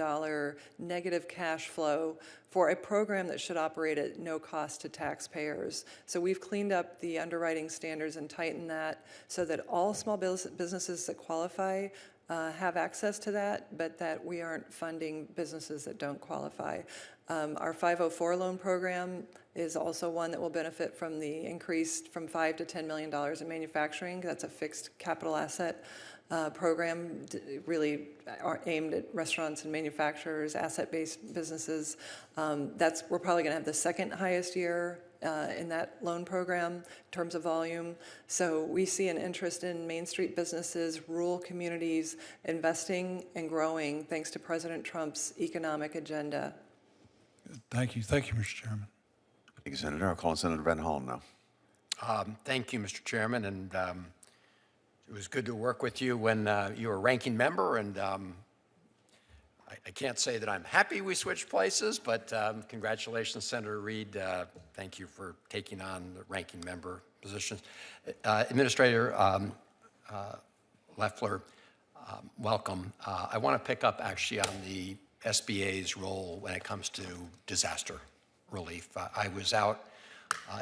negative cash flow for a program that should operate at no cost to taxpayers. So we've cleaned up the underwriting standards and tightened that so that all small businesses that qualify have access to that, but that we aren't funding businesses that don't qualify. Our 504 loan program is also one that will benefit from the increase from $5 to $10 million in manufacturing. That's a fixed capital asset program really aimed at restaurants and manufacturers, asset-based businesses. We're probably going to have the second highest year in that loan program in terms of volume. So we see an interest in Main Street businesses, rural communities, investing and growing thanks to President Trump's economic agenda. Thank you. Thank you, Mr. Chairman. Thank you, Senator. I'll call on Senator Van Hollen now. Thank you, Mr. Chairman, and it was good to work with you when you were ranking member, and I can't say that I'm happy we switched places, but congratulations, Senator Reid. Thank you for taking on the ranking member position. Administrator Loeffler, welcome. I want to pick up actually on the SBA's role when it comes to disaster relief. I was out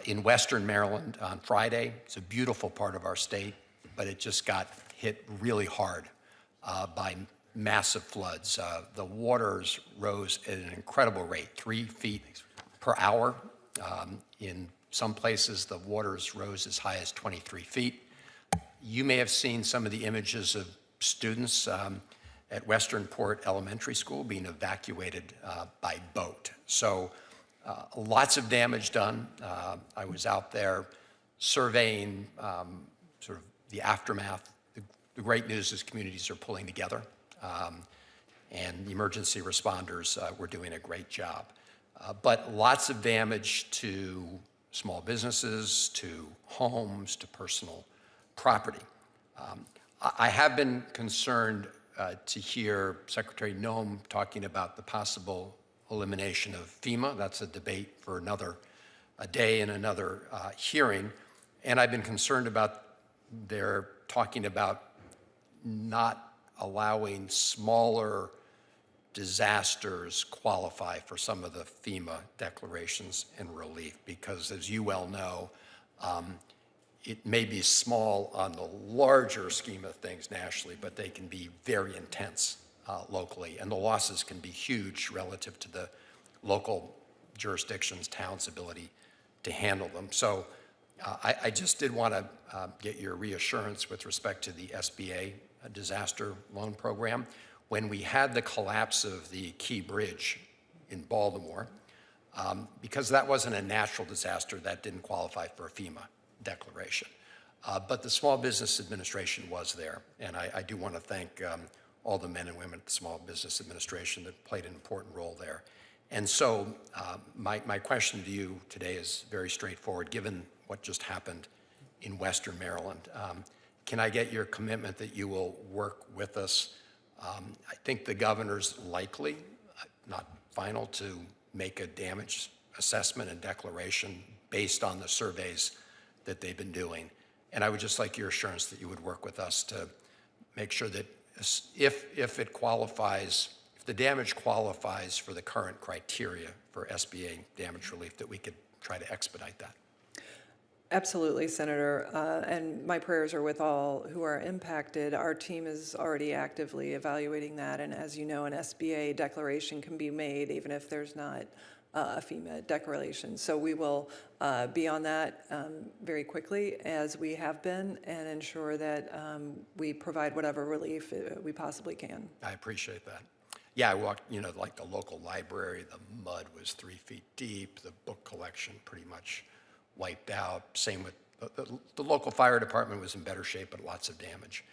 in Western Maryland on Friday. It's a beautiful part of our state, but it just got hit really hard by massive floods. The waters rose at an incredible rate, 3 feet per hour. In some places, the waters rose as high as 23 feet. You may have seen some of the images of students at Western Port Elementary School being evacuated by boat. So lots of damage done. I was out there surveying sort of the aftermath. The great news is communities are pulling together. And the emergency responders were doing a great job. But lots of damage to small businesses, to homes, to personal property. I have been concerned to hear Secretary Noem talking about the possible elimination of FEMA. That's a debate for another day and another hearing. And I've been concerned about their talking about not allowing smaller disasters qualify for some of the FEMA declarations and relief, because as you well know, it may be small on the larger scheme of things nationally, but they can be very intense locally, and the losses can be huge relative to the local jurisdictions, towns' ability to handle them. So I just did want to get your reassurance with respect to the SBA disaster loan program. When we had the collapse of the Key Bridge in Baltimore, because that wasn't a natural disaster, that didn't qualify for a FEMA declaration. But the Small Business Administration was there, and I do want to thank all the men and women at the Small Business Administration that played an important role there. And so my question to you today is very straightforward, given what just happened in Western Maryland. Can I get your commitment that you will work with us I think the governor's likely, not final, to make a damage assessment and declaration based on the surveys that they've been doing. And I would just like your assurance that you would work with us to make sure that if it qualifies, if the damage qualifies for the current criteria for SBA damage relief, that we could try to expedite that. Absolutely, Senator. And my prayers are with all who are impacted. Our team is already actively evaluating that. And as you know, an SBA declaration can be made even if there's not a FEMA declaration. So we will be on that very quickly, as we have been, and ensure that we provide whatever relief we possibly can. I appreciate that. Yeah, I walked, like the local library, the mud was 3 feet deep, the book collection pretty much wiped out. Same with the local fire department was in better shape, but lots of damage.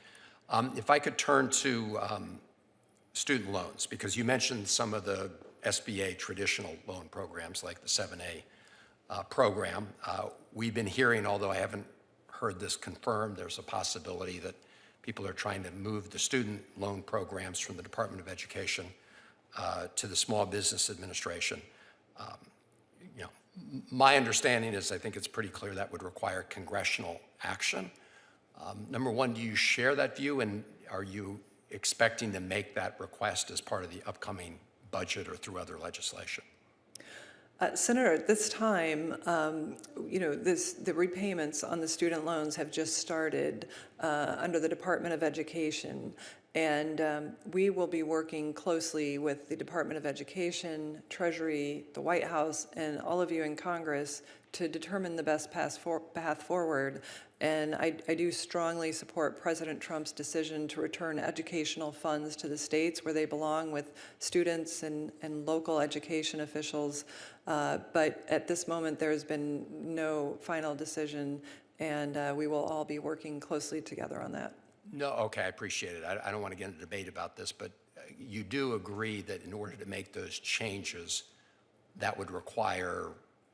If I could turn to student loans, because you mentioned some of the SBA traditional loan programs like the 7A program. We've been hearing, although I haven't heard this confirmed, there's a possibility that people are trying to move the student loan programs from the Department of Education to the Small Business Administration. My understanding is I think it's pretty clear that would require congressional action. Number one, do you share that view, and are you expecting to make that request as part of the upcoming budget or through other legislation? Senator, at this time, the repayments on the student loans have just started under the Department of Education. And we will be working closely with the Department of Education, Treasury, the White House, and all of you in Congress to determine the best path forward. And I do strongly support President Trump's decision to return educational funds to the states where they belong, with students and local education officials. But at this moment, there's been no final decision, and we will all be working closely together on that. No, okay, I appreciate it. I don't want to get into a debate about this, but you do agree that in order to make those changes, that would require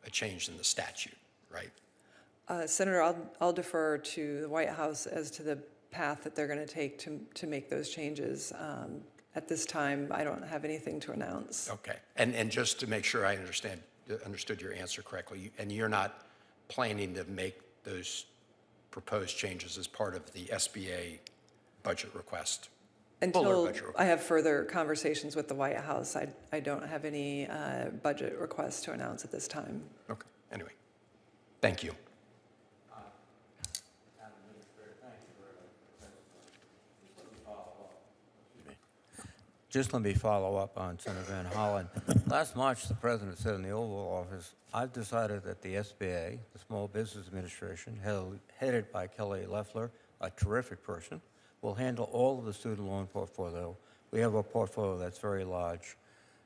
a change in the statute, right? Senator, I'll defer to the White House as to the path that they're going to take to make those changes. At this time, I don't have anything to announce. Okay, and just to make sure I understood your answer correctly, and you're not planning to make those proposed changes as part of the SBA budget request? Until I have further conversations with the White House, I don't have any budget requests to announce at this time. Okay, anyway, thank you. Just let me follow up on Senator Van Hollen. Last March, the President said in the Oval Office, I've decided that the SBA, the Small Business Administration, headed by Kelly Loeffler, a terrific person, will handle all of the student loan portfolio. We have a portfolio that's very large.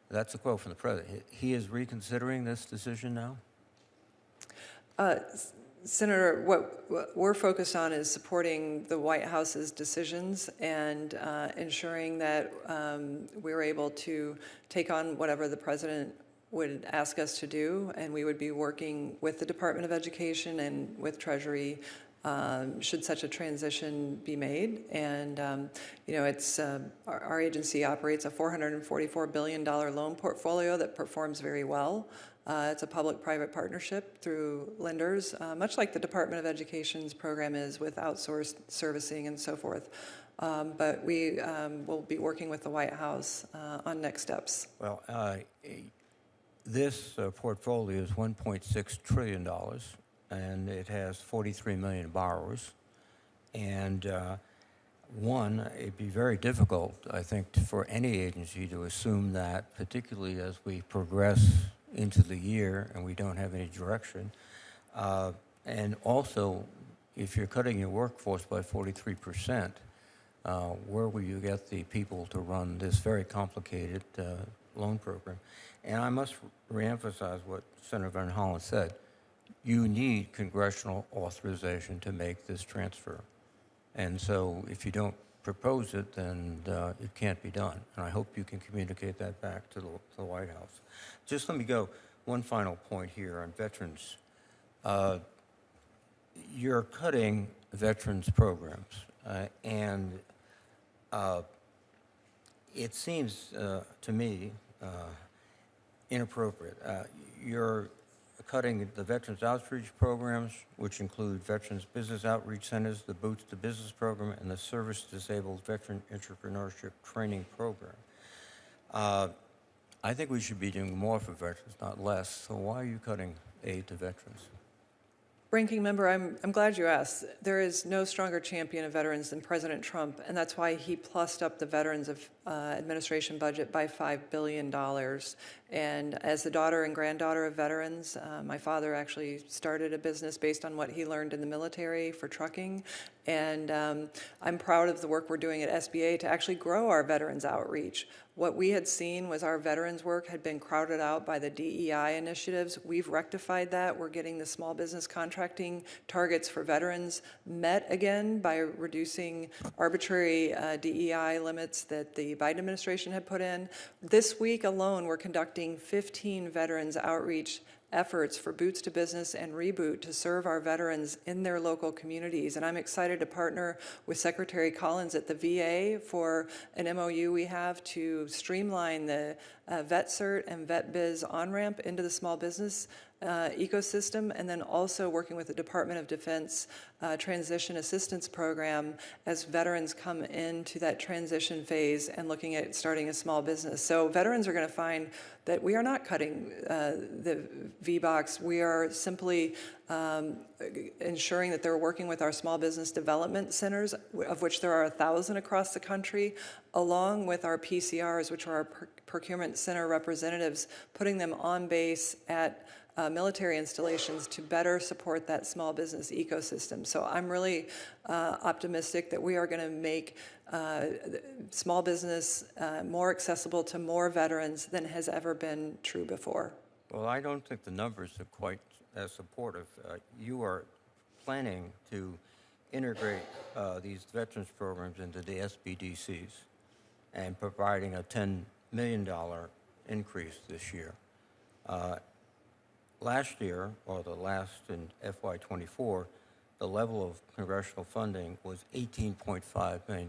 That's a quote from the President. He is reconsidering this decision now? Senator, what we're focused on is supporting the White House's decisions and ensuring that we're able to take on whatever the President would ask us to do, and we would be working with the Department of Education and with Treasury should such a transition be made. And it's our agency operates a $444 billion loan portfolio that performs very well. It's a public-private partnership through lenders, much like the Department of Education's program is with outsourced servicing and so forth. But we will be working with the White House on next steps. Well, this portfolio is $1.6 trillion, and it has 43 million borrowers. And it'd be very difficult, I think, for any agency to assume that, particularly as we progress into the year and we don't have any direction. And also, if you're cutting your workforce by 43%, where will you get the people to run this very complicated loan program? And I must reemphasize what Senator Van Hollen said. You need congressional authorization to make this transfer. And so if you don't propose it, then it can't be done. And I hope you can communicate that back to the White House. Just let me go one final point here on veterans. You're cutting veterans programs, and It seems to me inappropriate. You're cutting the Veterans Outreach Programs, which include Veterans Business Outreach Centers, the Boots to Business Program, and the Service Disabled Veteran Entrepreneurship Training Program. I think we should be doing more for veterans, not less. So why are you cutting aid to veterans? Ranking Member, I'm glad you asked. There is no stronger champion of veterans than President Trump, and that's why he plussed up the Veterans Administration budget by $5 billion. And as the daughter and granddaughter of veterans, my father actually started a business based on what he learned in the military for trucking. And I'm proud of the work we're doing at SBA to actually grow our veterans outreach. What we had seen was our veterans work had been crowded out by the DEI initiatives. We've rectified that. We're getting the small business contracting targets for veterans met again by reducing arbitrary DEI limits that the Biden administration had put in. This week alone, we're conducting 15 veterans outreach efforts for Boots to Business and Reboot to serve our veterans in their local communities. And I'm excited to partner with Secretary Collins at the VA for an MOU we have to streamline the Vet Cert and Vet Biz on-ramp into the small business ecosystem, and then also working with the Department of Defense Transition Assistance Program as veterans come into that transition phase and looking at starting a small business. So veterans are going to find that we are not cutting the VBOX. We are simply ensuring that they're working with our small business development centers, of which there are 1,000 across the country, along with our PCRs, which are our procurement center representatives, putting them on base at military installations to better support that small business ecosystem. So I'm really optimistic that we are going to make small business more accessible to more veterans than has ever been true before. Well, I don't think the numbers are quite as supportive. You are planning to integrate these veterans programs into the SBDCs and providing a $10 million increase this year. Last year, or the last in FY24, the level of congressional funding was $18.5 million.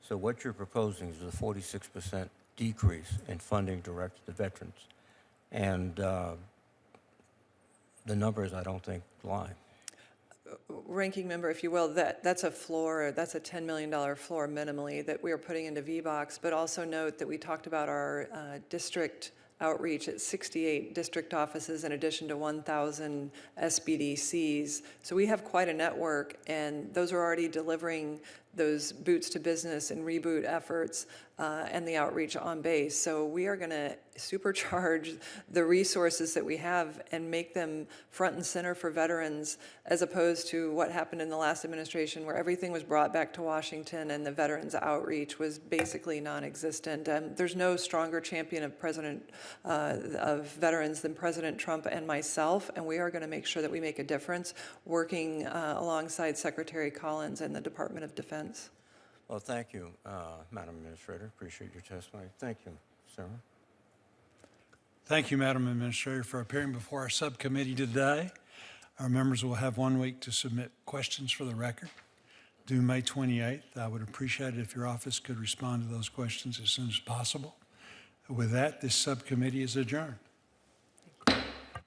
So what you're proposing is a 46% decrease in funding directed to veterans. And the numbers, I don't think, lie. Ranking Member, if you will, that's a floor, that's a $10 million floor minimally that we are putting into VBOX, but also note that we talked about our district outreach at 68 district offices in addition to 1,000 SBDCs. So we have quite a network, and those are already delivering those Boots to Business and Reboot efforts and the outreach on base. So we are going to supercharge the resources that we have and make them front and center for veterans, as opposed to what happened in the last administration where everything was brought back to Washington and the veterans outreach was basically non-existent. There's no stronger champion of veterans than President Trump and myself, and we are going to make sure that we make a difference working alongside Secretary Collins and the Department of Defense. Well, thank you, Madam Administrator. Appreciate your testimony. Thank you, Sarah. Thank you, Madam Administrator, for appearing before our subcommittee today. Our members will have 1 week to submit questions for the record. Due May 28th, I would appreciate it if your office could respond to those questions as soon as possible. With that, this subcommittee is adjourned.